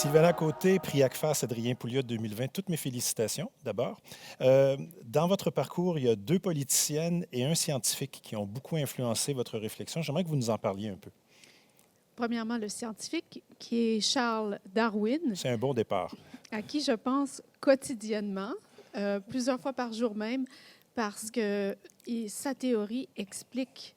Sylvana Côté, prix ACFAS Adrien Pouliot 2020. Toutes mes félicitations, d'abord. Dans votre parcours, il y a 2 politiciennes et un scientifique qui ont beaucoup influencé votre réflexion. J'aimerais que vous nous en parliez un peu. Premièrement, le scientifique, qui est Charles Darwin, C'est un bon départ. à qui je pense quotidiennement, plusieurs fois par jour même, parce que sa théorie explique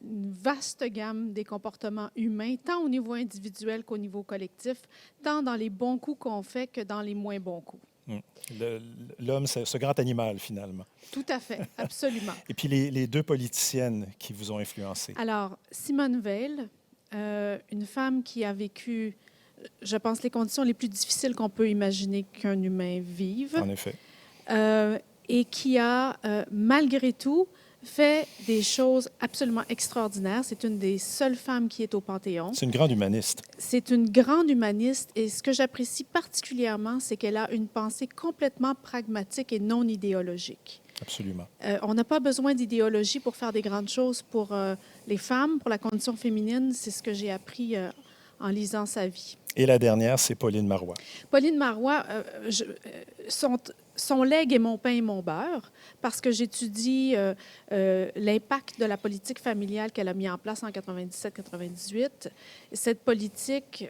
une vaste gamme des comportements humains, tant au niveau individuel qu'au niveau collectif, tant dans les bons coups qu'on fait que dans les moins bons coups. L'homme, c'est ce grand animal, finalement. Tout à fait, absolument. Et puis les 2 politiciennes qui vous ont influencé. Alors, Simone Veil, une femme qui a vécu, je pense, les conditions les plus difficiles qu'on peut imaginer qu'un humain vive. En effet. Et qui a, malgré tout, fait des choses absolument extraordinaires. C'est une des seules femmes qui est au Panthéon. C'est une grande humaniste. C'est une grande humaniste et ce que j'apprécie particulièrement, c'est qu'elle a une pensée complètement pragmatique et non idéologique. Absolument. On n'a pas besoin d'idéologie pour faire des grandes choses pour les femmes, pour la condition féminine. C'est ce que j'ai appris en lisant sa vie. Et la dernière, c'est Pauline Marois. Pauline Marois, son legs est mon pain et mon beurre, parce que j'étudie l'impact de la politique familiale qu'elle a mis en place en 97-98. Cette politique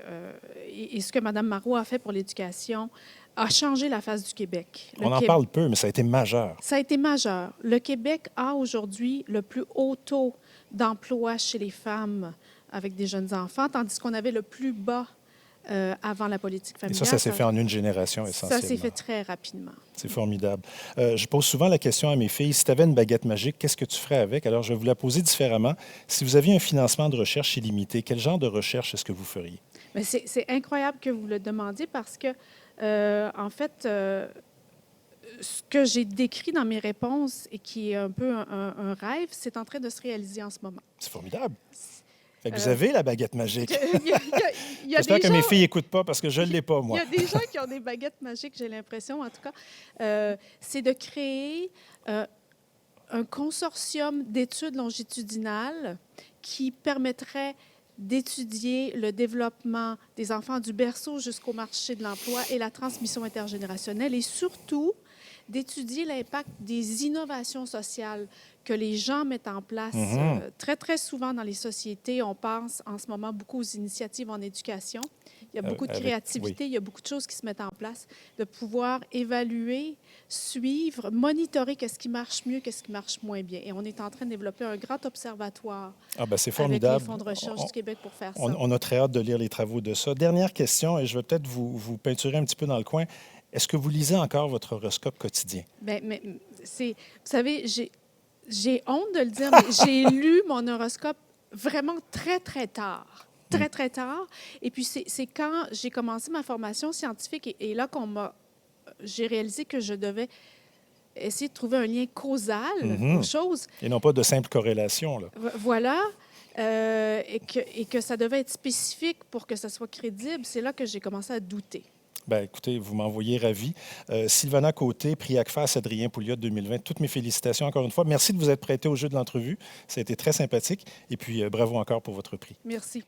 et ce que Mme Marois a fait pour l'éducation a changé la face du Québec. On en parle peu, mais ça a été majeur. Ça a été majeur. Le Québec a aujourd'hui le plus haut taux d'emploi chez les femmes avec des jeunes enfants, tandis qu'on avait le plus bas avant la politique familiale. Et ça s'est fait en une génération, essentiellement. Ça s'est fait très rapidement. C'est formidable. Je pose souvent la question à mes filles, si tu avais une baguette magique, qu'est-ce que tu ferais avec? Alors, je vais vous la poser différemment. Si vous aviez un financement de recherche illimité, quel genre de recherche est-ce que vous feriez? Mais c'est incroyable que vous le demandiez parce que, en fait, ce que j'ai décrit dans mes réponses et qui est un peu un rêve, c'est en train de se réaliser en ce moment. C'est formidable. Fait que vous avez la baguette magique. J'espère que mes filles n'écoutent pas parce que je ne l'ai pas, moi. Il y a des gens qui ont des baguettes magiques, j'ai l'impression, en tout cas. C'est de créer un consortium d'études longitudinales qui permettrait d'étudier le développement des enfants du berceau jusqu'au marché de l'emploi et la transmission intergénérationnelle et surtout d'étudier l'impact des innovations sociales que les gens mettent en place très, très souvent dans les sociétés. On pense en ce moment beaucoup aux initiatives en éducation. Il y a beaucoup de créativité, il y a beaucoup de choses qui se mettent en place, de pouvoir évaluer, suivre, monitorer qu'est-ce qui marche mieux, qu'est-ce qui marche moins bien. Et on est en train de développer un grand observatoire c'est formidable. avec les fonds de recherche du Québec pour faire ça. On a très hâte de lire les travaux de ça. Dernière question, et je vais peut-être vous peinturer un petit peu dans le coin. Est-ce que vous lisez encore votre horoscope quotidien? Bien, mais vous savez, j'ai honte de le dire, mais j'ai lu mon horoscope vraiment très, très tard. Très, très tard. Et puis, c'est quand j'ai commencé ma formation scientifique et là j'ai réalisé que je devais essayer de trouver un lien causal aux choses. Et non pas de simple corrélation, là. Voilà. Et que ça devait être spécifique pour que ça soit crédible. C'est là que j'ai commencé à douter. Bien, écoutez, vous m'envoyez ravi. Sylvana Côté, prix ACFAS Adrien Pouliot 2020. Toutes mes félicitations encore une fois. Merci de vous être prêté au jeu de l'entrevue. Ça a été très sympathique. Et puis, bravo encore pour votre prix. Merci.